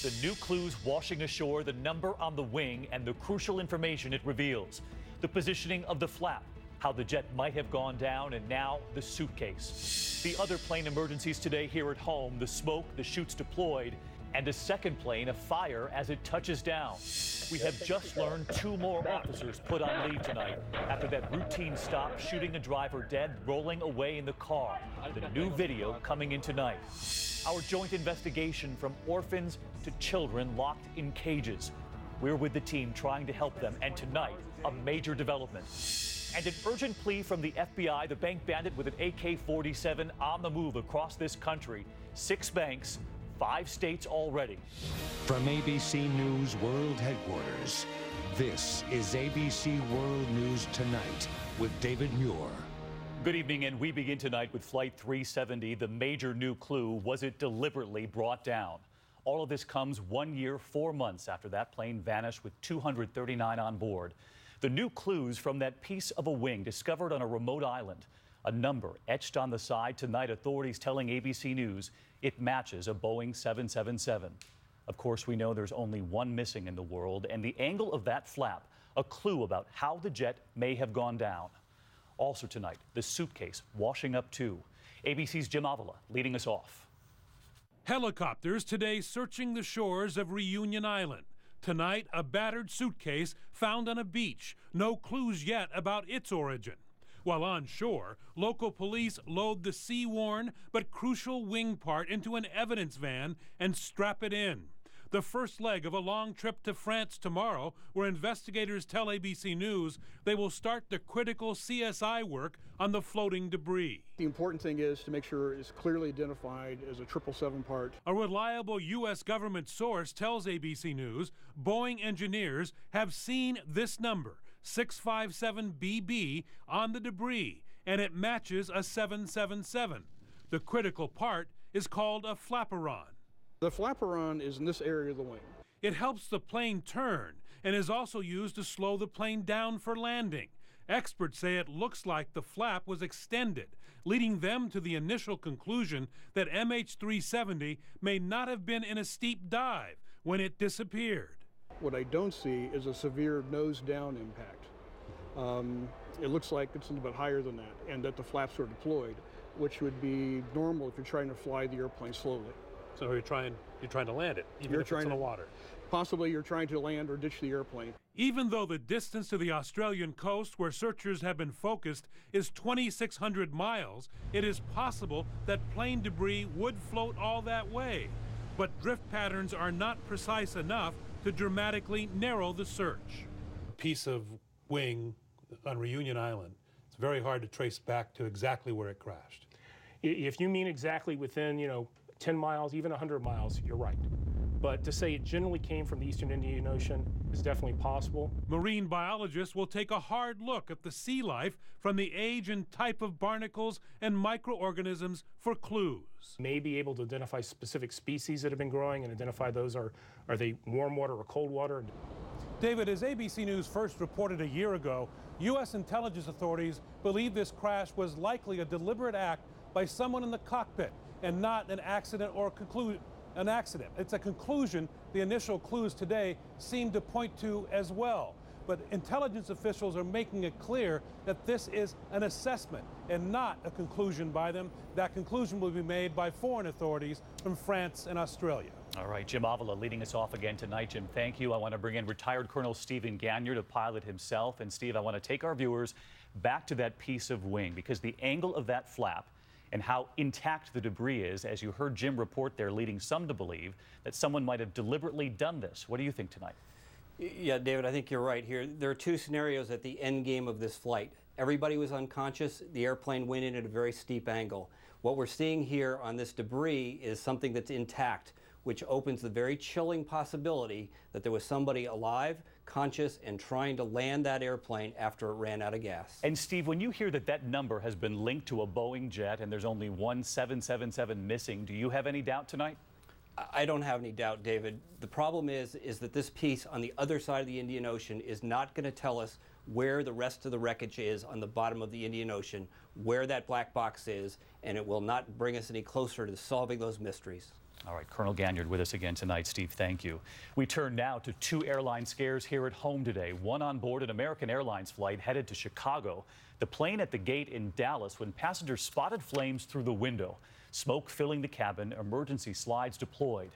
The new clues washing ashore, the number on the wing, and the crucial information it reveals. The positioning of the flap, how the jet might have gone down, and now the suitcase. The other plane emergencies today here at home, the smoke, the chutes deployed, and a second plane afire as it touches down. We have just learned 2 more officers put on leave tonight after that routine stop, shooting a driver dead, rolling away in the car. The new video coming in tonight. Our joint investigation from orphans to children locked in cages. We're with the team trying to help them, and tonight, a major development. And an urgent plea from the FBI, the bank bandit with an AK-47 on the move across this country. 6 banks, 5 states already. From ABC News World Headquarters, this is ABC World News Tonight with David Muir. Good evening, and we begin tonight with Flight 370. The major new clue, was it deliberately brought down? All of this comes 1 year, 4 months after that plane vanished with 239 on board. The new clues from that piece of a wing discovered on a remote island. A number etched on the side. Tonight, authorities telling ABC News it matches a Boeing 777. Of course, we know there's only one missing in the world, and the angle of that flap, a clue about how the jet may have gone down. Also tonight, the suitcase washing up too. ABC's Jim Avila leading us off. Helicopters today searching the shores of Reunion Island. Tonight, a battered suitcase found on a beach. No clues yet about its origin. While on shore, local police load the sea-worn but crucial wing part into an evidence van and strap it in. The first leg of a long trip to France tomorrow, where investigators tell ABC News they will start the critical CSI work on the floating debris. The important thing is to make sure it's clearly identified as a 777 part. A reliable U.S. government source tells ABC News Boeing engineers have seen this number, 657BB, on the debris, and it matches a 777. The critical part is called a flaperon. The flaperon is in this area of the wing. It helps the plane turn and is also used to slow the plane down for landing. Experts say it looks like the flap was extended, leading them to the initial conclusion that MH370 may not have been in a steep dive when it disappeared. What I don't see is a severe nose-down impact. It looks like it's a little bit higher than that, and that the flaps are deployed, which would be normal if you're trying to fly the airplane slowly. So you're trying to land it, even if it's in the water. Possibly you're trying to land or ditch the airplane. Even though the distance to the Australian coast where searchers have been focused is 2,600 miles, it is possible that plane debris would float all that way. But drift patterns are not precise enough to dramatically narrow the search. A piece of wing on Reunion Island, it's very hard to trace back to exactly where it crashed. If you mean exactly within, 10 miles, even 100 miles, you're right. But to say it generally came from the eastern Indian Ocean is definitely possible. Marine biologists will take a hard look at the sea life from the age and type of barnacles and microorganisms for clues. May be able to identify specific species that have been growing and identify those are they warm water or cold water. David, as ABC News first reported a year ago, U.S. intelligence authorities believe this crash was likely a deliberate act by someone in the cockpit and not an accident or an accident. It's a conclusion the initial clues today seem to point to as well. But intelligence officials are making it clear that this is an assessment and not a conclusion by them. That conclusion will be made by foreign authorities from France and Australia. All right, Jim Avila leading us off again tonight. Jim, thank you. I want to bring in retired Colonel Stephen Gagnier to pilot himself. And Steve, I want to take our viewers back to that piece of wing, because the angle of that flap and how intact the debris is, as you heard Jim report there, leading some to believe that someone might have deliberately done this. What do you think tonight? Yeah, David, I think you're right here. There are 2 scenarios at the end game of this flight. Everybody was unconscious. The airplane went in at a very steep angle. What we're seeing here on this debris is something that's intact, which opens the very chilling possibility that there was somebody alive, conscious, and trying to land that airplane after it ran out of gas. And Steve, when you hear that that number has been linked to a Boeing jet and there's only one 777 missing, do you have any doubt tonight? I don't have any doubt, David. The problem is that this piece on the other side of the Indian Ocean is not going to tell us where the rest of the wreckage is on the bottom of the Indian Ocean, where that black box is, and it will not bring us any closer to solving those mysteries. All right, Colonel Ganyard with us again tonight. Steve, thank you. We turn now to two airline scares here at home today. One on board an American Airlines flight headed to Chicago. The plane at the gate in Dallas when passengers spotted flames through the window. Smoke filling the cabin, emergency slides deployed.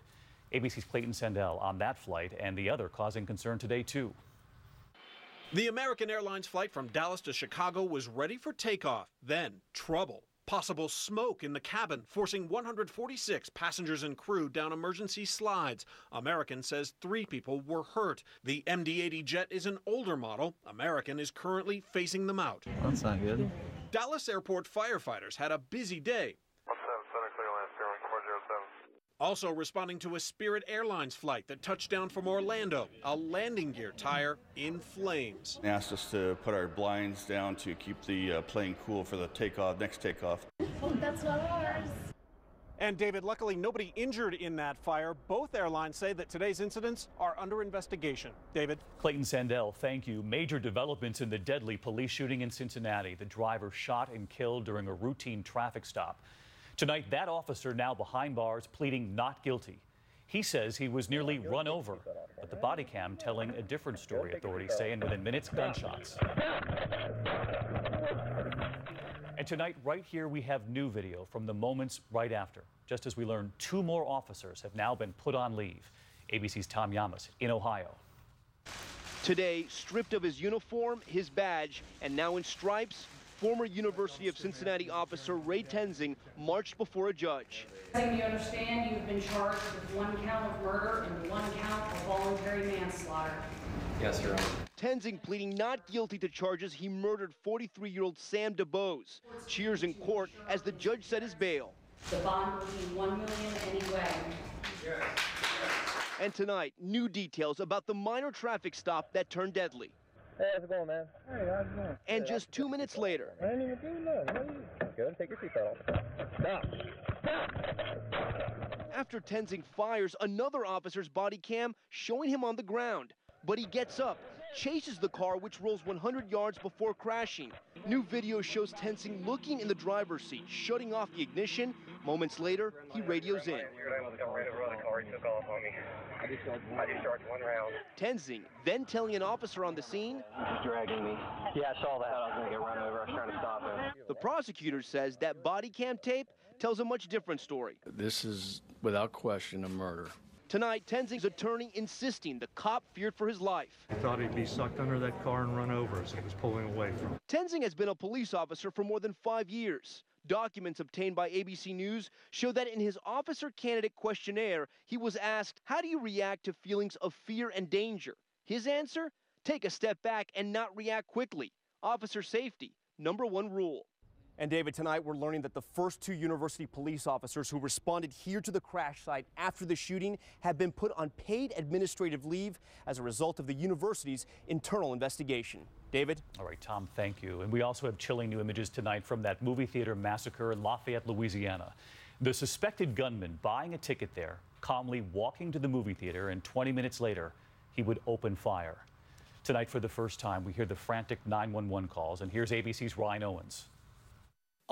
ABC's Clayton Sandell on that flight and the other causing concern today, too. The American Airlines flight from Dallas to Chicago was ready for takeoff. Then trouble. Possible smoke in the cabin, forcing 146 passengers and crew down emergency slides. American says 3 people were hurt. The MD-80 jet is an older model. American is currently phasing them out. That's not good. Dallas Airport firefighters had a busy day. Also responding to a Spirit Airlines flight that touched down from Orlando, a landing gear tire in flames. They asked us to put our blinds down to keep the plane cool for the next takeoff. Oh, that's not ours. And David, luckily nobody injured in that fire. Both airlines say that today's incidents are under investigation. David? Clayton Sandell, thank you. Major developments in the deadly police shooting in Cincinnati. The driver shot and killed during a routine traffic stop. Tonight, that officer now behind bars pleading not guilty. He says he was nearly run over, but the body cam telling a different story, authorities say, and within minutes, gunshots. And tonight, right here, we have new video from the moments right after. Just as we learn 2 more officers have now been put on leave. ABC's Tom Yamas in Ohio. Today, stripped of his uniform, his badge, and now in stripes, former University of Cincinnati officer Ray Tenzing marched before a judge. You understand you've been charged with 1 count of murder and 1 count of voluntary manslaughter. Yes, Your Honor. Tenzing pleading not guilty to charges he murdered 43-year-old Sam DuBose. Cheers in court as the judge set his bail. The bond will be $1 million anyway. And tonight, new details about the minor traffic stop that turned deadly. Hey, how's it going, man? Hey, how's it going? And just 2 minutes later. I didn't even do nothing. Good, take your seatbelt off. Stop. Stop. After Tenzing fires, another officer's body cam showing him on the ground. But he gets up, chases the car, which rolls 100 yards before crashing. New video shows Tenzing looking in the driver's seat, shutting off the ignition. Moments later, he radios in. I just charged 1 round. Tenzing then telling an officer on the scene, He's dragging me. Yeah, I saw that. I was going to get run over. I was trying to stop him. The prosecutor says that body cam tape tells a much different story. This is, without question, a murder. Tonight, Tenzing's attorney insisting the cop feared for his life. I thought he'd be sucked under that car and run over as he was pulling away from it. Tenzing has been a police officer for more than 5 years. Documents obtained by ABC News show that in his officer candidate questionnaire, he was asked, how do you react to feelings of fear and danger? His answer? Take a step back and not react quickly. Officer safety, #1 rule. And David, tonight we're learning that the first 2 university police officers who responded here to the crash site after the shooting have been put on paid administrative leave as a result of the university's internal investigation. David? All right, Tom, thank you. And we also have chilling new images tonight from that movie theater massacre in Lafayette, Louisiana. The suspected gunman buying a ticket there, calmly walking to the movie theater, and 20 minutes later, he would open fire. Tonight, for the first time, we hear the frantic 911 calls, and here's ABC's Ryan Owens.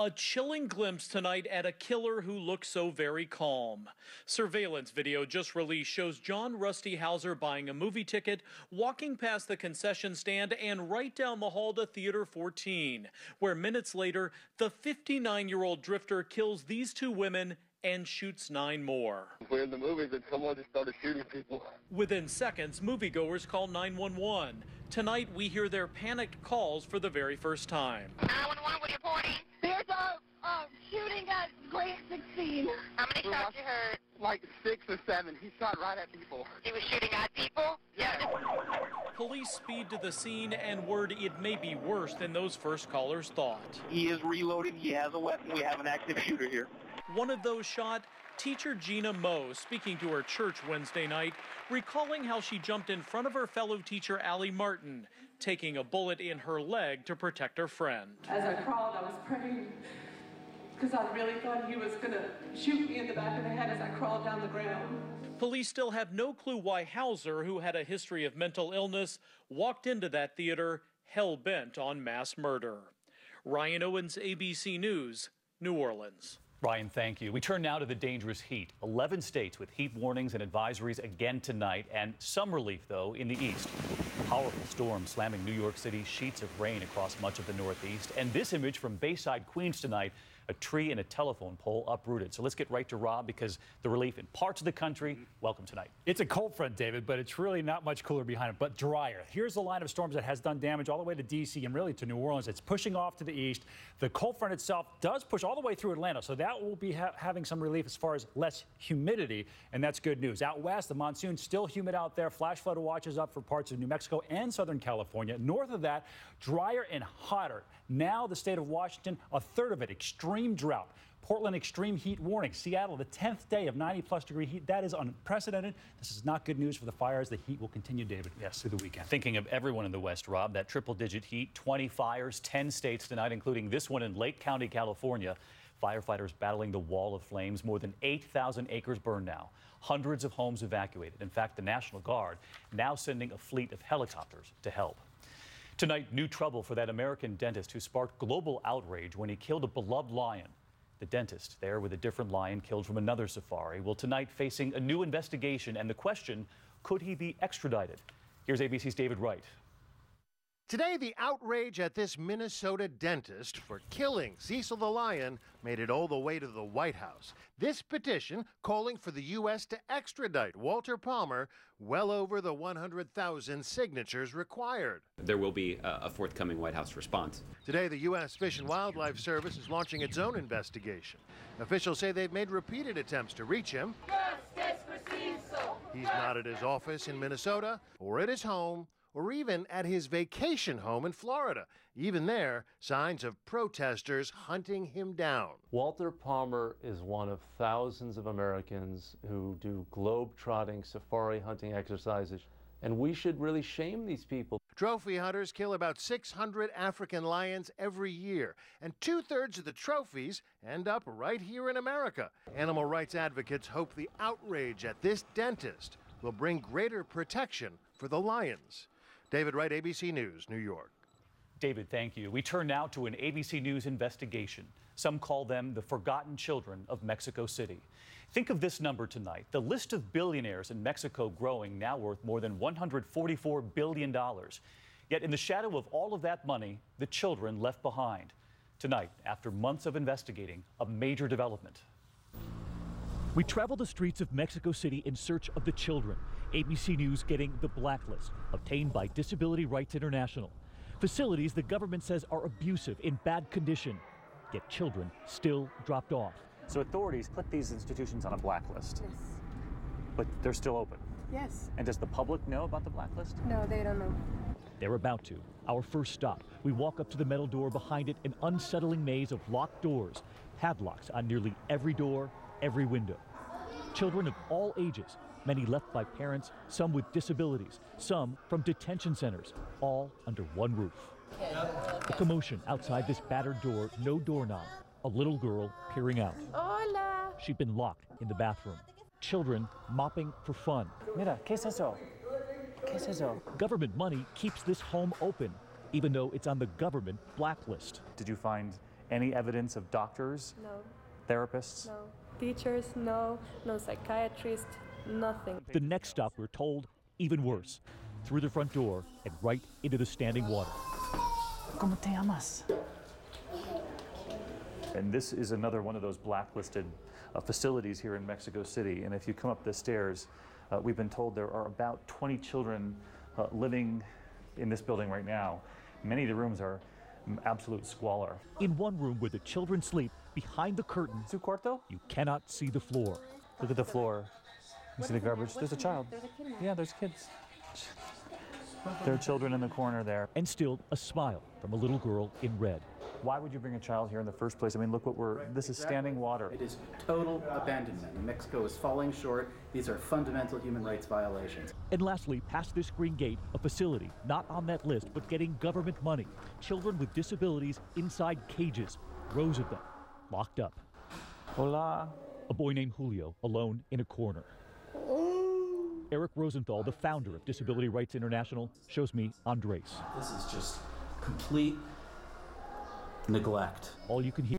A chilling glimpse tonight at a killer who looks so very calm. Surveillance video just released shows John Rusty Hauser buying a movie ticket, walking past the concession stand and right down the hall to Theater 14, where minutes later, the 59-year-old drifter kills these 2 women and shoots 9 more. We're in the movies and someone just started shooting people. Within seconds, moviegoers call 911. Tonight, we hear their panicked calls for the very first time. 911, what are you reporting? There's a shooting at Grade 16. How many shots you heard? Like 6 or 7. He shot right at people. He was shooting at people? Yeah. Police speed to the scene and word it may be worse than those first callers thought. He is reloaded. He has a weapon. We have an active shooter here. One of those shot, teacher Gina Moe, speaking to her church Wednesday night, recalling how she jumped in front of her fellow teacher Allie Martin, taking a bullet in her leg to protect her friend. As I crawled, I was praying because I really thought he was going to shoot me in the back of the head as I crawled down the ground. Police still have no clue why Hauser, who had a history of mental illness, walked into that theater hell-bent on mass murder. Ryan Owens, ABC News, New Orleans. Ryan, thank you. We turn now to the dangerous heat. 11 states with heat warnings and advisories again tonight, and some relief, though, in the east. Powerful storms slamming New York City, sheets of rain across much of the Northeast. And this image from Bayside, Queens tonight, a tree and a telephone pole uprooted. So let's get right to Rob, because the relief in parts of the country, welcome tonight. It's a cold front, David, but it's really not much cooler behind it, but drier. Here's the line of storms that has done damage all the way to D.C. and really to New Orleans. It's pushing off to the east. The cold front itself does push all the way through Atlanta, so that will be having some relief as far as less humidity, and that's good news. Out west, the monsoon still humid out there. Flash flood watches up for parts of New Mexico and Southern California. North of that, drier and hotter. Now the state of Washington, a third of it, extreme drought. Portland, extreme heat warning. Seattle, the 10th day of 90-plus degree heat. That is unprecedented. This is not good news for the fires. The heat will continue, David, through the weekend. Thinking of everyone in the West, Rob, that triple-digit heat, 20 fires, 10 states tonight, including this one in Lake County, California. Firefighters battling the wall of flames. More than 8,000 acres burned now. Hundreds of homes evacuated. In fact, the National Guard now sending a fleet of helicopters to help. Tonight, new trouble for that American dentist who sparked global outrage when he killed a beloved lion. The dentist, there with a different lion killed from another safari, will tonight facing a new investigation, and the question, could he be extradited? Here's ABC's David Wright. Today, the outrage at this Minnesota dentist for killing Cecil the lion made it all the way to the White House. This petition calling for the U.S. to extradite Walter Palmer, well over the 100,000 signatures required. There will be a forthcoming White House response. Today, the U.S. Fish and Wildlife Service is launching its own investigation. Officials say they've made repeated attempts to reach him. Justice for Cecil! He's not at his office in Minnesota or at his home, or even at his vacation home in Florida. Even there, signs of protesters hunting him down. Walter Palmer is one of thousands of Americans who do globe-trotting safari hunting exercises, and we should really shame these people. Trophy hunters kill about 600 African lions every year, and 2/3 of the trophies end up right here in America. Animal rights advocates hope the outrage at this dentist will bring greater protection for the lions. David Wright, ABC News, New York. David, thank you. We turn now to an ABC News investigation. Some call them the forgotten children of Mexico City. Think of this number tonight. The list of billionaires in Mexico growing, now worth more than $144 billion. Yet in the shadow of all of that money, the children left behind. Tonight, after months of investigating, a major development. We travel the streets of Mexico City in search of the children. ABC News getting the blacklist obtained by Disability Rights International. Facilities the government says are abusive, in bad condition, yet children still dropped off. So authorities put these institutions on a blacklist. Yes. But they're still open. Yes. And does the public know about the blacklist? No, they don't know. They're about to. Our first stop. We walk up to the metal door, behind it an unsettling maze of locked doors, padlocks on nearly every door, every window. Children of all ages, many left by parents, some with disabilities, some from detention centers, all under one roof. A commotion outside this battered door, no doorknob. A little girl peering out. Hola. She'd been locked in the bathroom. Children mopping for fun. Mira, ¿qué es eso? ¿Qué es eso? Government money keeps this home open, even though it's on the government blacklist. Did you find any evidence of doctors? No. Therapists? No. Teachers, no. No psychiatrist, nothing. The next stop, we're told, even worse. Through the front door and right into the standing water. ¿Cómo te llamas? And this is another one of those blacklisted facilities here in Mexico City. And if you come up the stairs, we've been told there are about 20 children living in this building right now. Many of the rooms are absolute squalor. In one room where the children sleep, behind the curtain, ¿Su cuarto? you cannot see the floor. Look at the floor. You see the garbage? There's a child. Yeah, there's kids. There are children in the corner there. And still a smile from a little girl in red. Why would you bring a child here in the first place? I mean, look what this is standing water. It is total abandonment. Mexico is falling short. These are fundamental human rights violations. And lastly, past this green gate, a facility not on that list, but getting government money. Children with disabilities inside cages, rows of them, locked up. Hola. A boy named Julio, alone in a corner. Eric Rosenthal, the founder of Disability Rights International, shows me Andres. This is just complete neglect. All you can hear